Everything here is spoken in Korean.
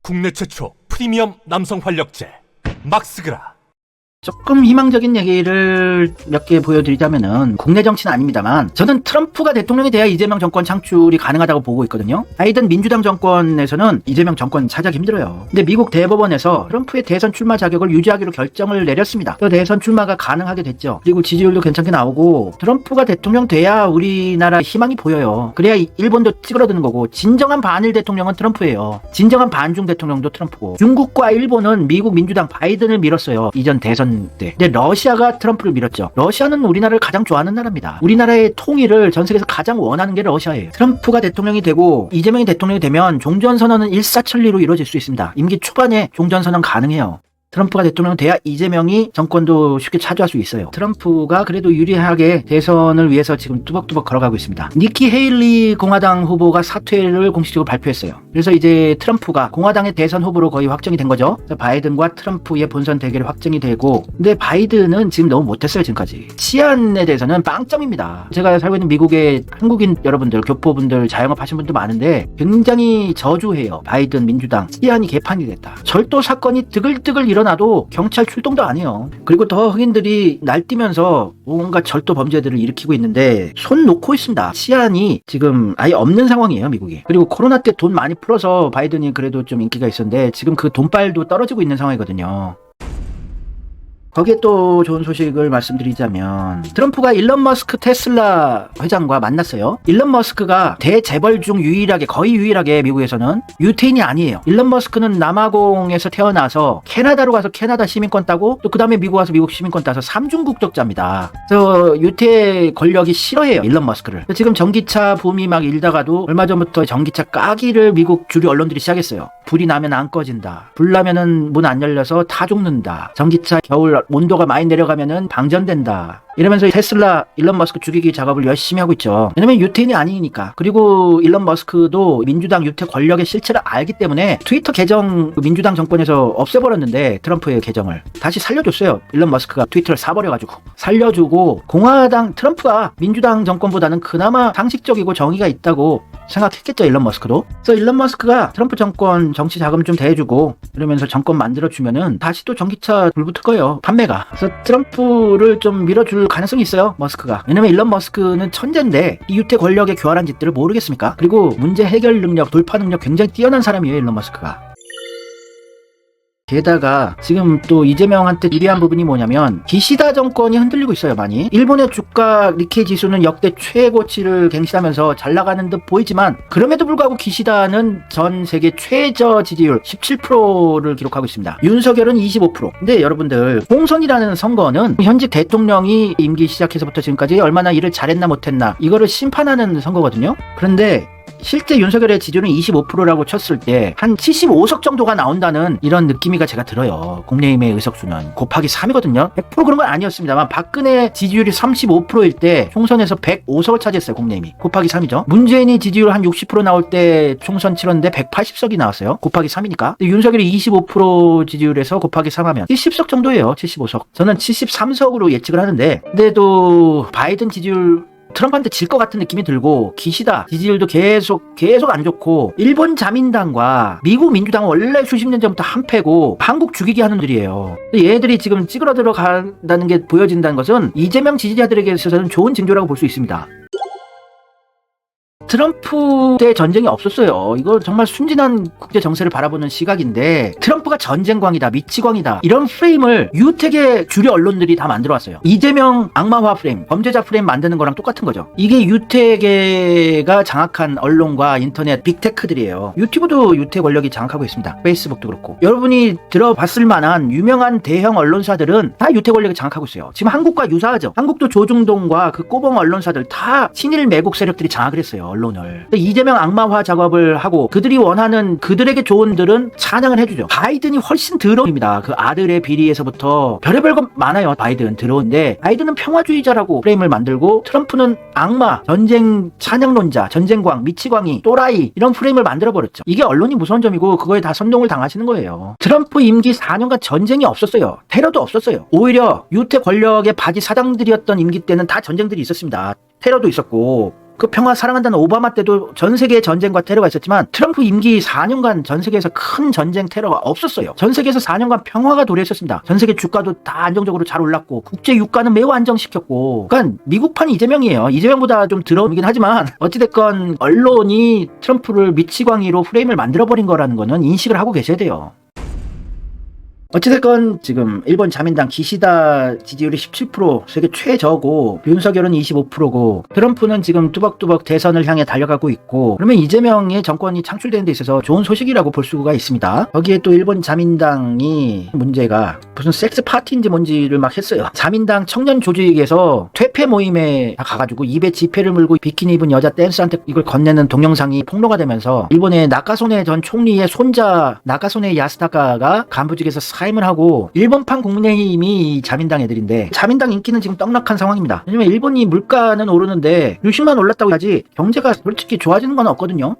국내 최초 프리미엄 남성 활력제 막스그라. 조금 희망적인 얘기를 몇 개 보여드리자면은 국내 정치는 아닙니다만 저는 트럼프가 대통령이 돼야 이재명 정권 창출이 가능하다고 보고 있거든요. 바이든 민주당 정권에서는 이재명 정권 차지하기 힘들어요. 근데 미국 대법원에서 트럼프의 대선 출마 자격을 유지하기로 결정을 내렸습니다. 그 대선 출마가 가능하게 됐죠. 그리고 지지율도 괜찮게 나오고 트럼프가 대통령 돼야 우리나라 희망이 보여요. 그래야 일본도 찌그러드는 거고, 진정한 반일 대통령은 트럼프예요. 진정한 반중 대통령도 트럼프고, 중국과 일본은 미국 민주당 바이든을 밀었어요. 이전 대선 때. 근데 러시아가 트럼프를 밀었죠. 러시아는 우리나라를 가장 좋아하는 나라입니다. 우리나라의 통일을 전 세계에서 가장 원하는 게 러시아예요. 트럼프가 대통령이 되고 이재명이 대통령이 되면 종전선언은 일사천리로 이루어질 수 있습니다. 임기 초반에 종전선언 가능해요. 트럼프가 대통령 돼야 이재명이 정권도 쉽게 차지할 수 있어요. 트럼프가 그래도 유리하게 대선을 위해서 지금 뚜벅뚜벅 걸어가고 있습니다. 니키 헤일리 공화당 후보가 사퇴를 공식적으로 발표했어요. 그래서 이제 트럼프가 공화당의 대선 후보로 거의 확정이 된 거죠. 바이든과 트럼프의 본선 대결이 확정이 되고, 근데 바이든은 지금 너무 못했어요. 지금까지 치안에 대해서는 빵점입니다. 제가 살고 있는 미국의 한국인 여러분들, 교포분들, 자영업 하신 분들 많은데 굉장히 저주해요. 바이든 민주당 치안이 개판이 됐다. 절도 사건이 뜨글뜨글 일어나도 경찰 출동도 안 해요. 그리고 더 흑인들이 날뛰면서 뭔가 절도 범죄들을 일으키고 있는데 손 놓고 있습니다. 치안이 지금 아예 없는 상황이에요, 미국이. 그리고 코로나 때 돈 많이 풀어서 바이든이 그래도 좀 인기가 있었는데 지금 그 돈빨도 떨어지고 있는 상황이거든요. 거기에 또 좋은 소식을 말씀드리자면, 트럼프가 일론 머스크 테슬라 회장과 만났어요. 일론 머스크가 대재벌 중 거의 유일하게 미국에서는 유태인이 아니에요. 일론 머스크는 남아공에서 태어나서 캐나다로 가서 캐나다 시민권 따고, 또 그 다음에 미국 와서 미국 시민권 따서 삼중 국적자입니다. 그래서 유태 권력이 싫어해요, 일론 머스크를. 지금 전기차 붐이 막 일다가도 얼마 전부터 전기차 까기를 미국 주류 언론들이 시작했어요. 불이 나면 안 꺼진다. 불 나면은 문 안 열려서 타 죽는다. 전기차 겨울 온도가 많이 내려가면은 방전된다. 이러면서 테슬라 일론 머스크 죽이기 작업을 열심히 하고 있죠. 왜냐면 유태인이 아니니까. 그리고 일론 머스크도 민주당 유태 권력의 실체를 알기 때문에 트위터 계정 민주당 정권에서 없애버렸는데, 트럼프의 계정을 다시 살려줬어요. 일론 머스크가 트위터를 사버려가지고 살려주고, 공화당 트럼프가 민주당 정권보다는 그나마 상식적이고 정의가 있다고 생각했겠죠, 일론 머스크도. 그래서 일론 머스크가 트럼프 정권 정치 자금 좀 대주고 이러면서 정권 만들어주면은 다시 또 전기차 불붙을 거예요, 판매가. 그래서 트럼프를 좀 밀어줄 가능성이 있어요, 머스크가. 왜냐면 일론 머스크는 천재인데 이 유태 권력의 교활한 짓들을 모르겠습니까? 그리고 문제 해결 능력, 돌파 능력 굉장히 뛰어난 사람이에요, 일론 머스크가. 게다가 지금 또 이재명한테 유리한 부분이 뭐냐면, 기시다 정권이 흔들리고 있어요, 많이. 일본의 주가 니케이 지수는 역대 최고치를 갱신하면서 잘 나가는 듯 보이지만, 그럼에도 불구하고 기시다는 전 세계 최저 지지율 17%를 기록하고 있습니다. 윤석열은 25%. 근데 여러분들, 총선이라는 선거는 현직 대통령이 임기 시작해서부터 지금까지 얼마나 일을 잘했나 못했나 이거를 심판하는 선거거든요. 그런데 실제 윤석열의 지지율은 25%라고 쳤을 때 한 75석 정도가 나온다는 이런 느낌이가 제가 들어요. 국민의힘의 의석수는 곱하기 3이거든요. 100% 그런 건 아니었습니다만, 박근혜 지지율이 35%일 때 총선에서 105석을 차지했어요, 국민의힘이. 곱하기 3이죠. 문재인이 지지율 한 60% 나올 때 총선 치렀는데 180석이 나왔어요. 곱하기 3이니까. 윤석열이 25% 지지율에서 곱하기 3하면 70석 정도예요. 75석. 저는 73석으로 예측을 하는데, 근데도 바이든 지지율 트럼프한테 질 것 같은 느낌이 들고, 기시다 지지율도 계속 안 좋고, 일본 자민당과 미국 민주당은 원래 수십 년 전부터 한패고 한국 죽이게 하는 들이에요. 얘들이 지금 찌그러들어 간다는 게 보여진다는 것은 이재명 지지자들에게 있어서는 좋은 징조라고 볼 수 있습니다. 트럼프 때 전쟁이 없었어요. 이거 정말 순진한 국제 정세를 바라보는 시각인데, 트럼프가 전쟁광이다, 미치광이다, 이런 프레임을 유택의 주류 언론들이 다 만들어왔어요. 이재명 악마화 프레임, 범죄자 프레임 만드는 거랑 똑같은 거죠. 이게 유택가 장악한 언론과 인터넷 빅테크들이에요. 유튜브도 유택 권력이 장악하고 있습니다. 페이스북도 그렇고. 여러분이 들어봤을 만한 유명한 대형 언론사들은 다 유택 권력이 장악하고 있어요. 지금 한국과 유사하죠. 한국도 조중동과 그 꼬봉 언론사들 다 친일 매국 세력들이 장악을 했어요, 언론을. 이재명 악마화 작업을 하고, 그들이 원하는, 그들에게 좋은들은 찬양을 해주죠. 바이든이 훨씬 더러웁니다. 그 아들의 비리에서부터 별의별 것 많아요. 바이든 더러운데, 바이든은 평화주의자라고 프레임을 만들고, 트럼프는 악마, 전쟁 찬양론자, 전쟁광, 미치광이, 또라이, 이런 프레임을 만들어버렸죠. 이게 언론이 무서운 점이고, 그거에 다 선동을 당하시는 거예요. 트럼프 임기 4년간 전쟁이 없었어요. 테러도 없었어요. 오히려 유태 권력의 바지 사장들이었던 임기 때는 다 전쟁들이 있었습니다. 테러도 있었고, 그 평화 사랑한다는 오바마 때도 전 세계에 전쟁과 테러가 있었지만 트럼프 임기 4년간 전 세계에서 큰 전쟁 테러가 없었어요. 전 세계에서 4년간 평화가 도래했었습니다. 전 세계 주가도 다 안정적으로 잘 올랐고 국제 유가는 매우 안정시켰고, 그러니까 미국판 이재명이에요. 이재명보다 좀 들어오긴 하지만 어찌됐건 언론이 트럼프를 미치광이로 프레임을 만들어버린 거라는 거는 인식을 하고 계셔야 돼요. 어찌됐건 지금 일본 자민당 기시다 지지율이 17%, 세계 최저고 윤석열은 25%고 트럼프는 지금 뚜벅뚜벅 대선을 향해 달려가고 있고, 그러면 이재명의 정권이 창출되는 데 있어서 좋은 소식이라고 볼 수가 있습니다. 거기에 또 일본 자민당이 문제가 무슨 섹스 파티인지 뭔지를 막 했어요. 자민당 청년 조직에서 퇴폐 모임에 가가지고 입에 지폐를 물고 비키니 입은 여자 댄스한테 이걸 건네는 동영상이 폭로가 되면서 일본의 나카소네 전 총리의 손자 나카소네 야스타카가 간부직에서 사임을 하고, 일본판 국민의힘이 자민당 애들인데 자민당 인기는 지금 떡락한 상황입니다. 왜냐면 일본이 물가는 오르는데 유심만 올랐다고 하지 경제가 솔직히 좋아지는 건 없거든요.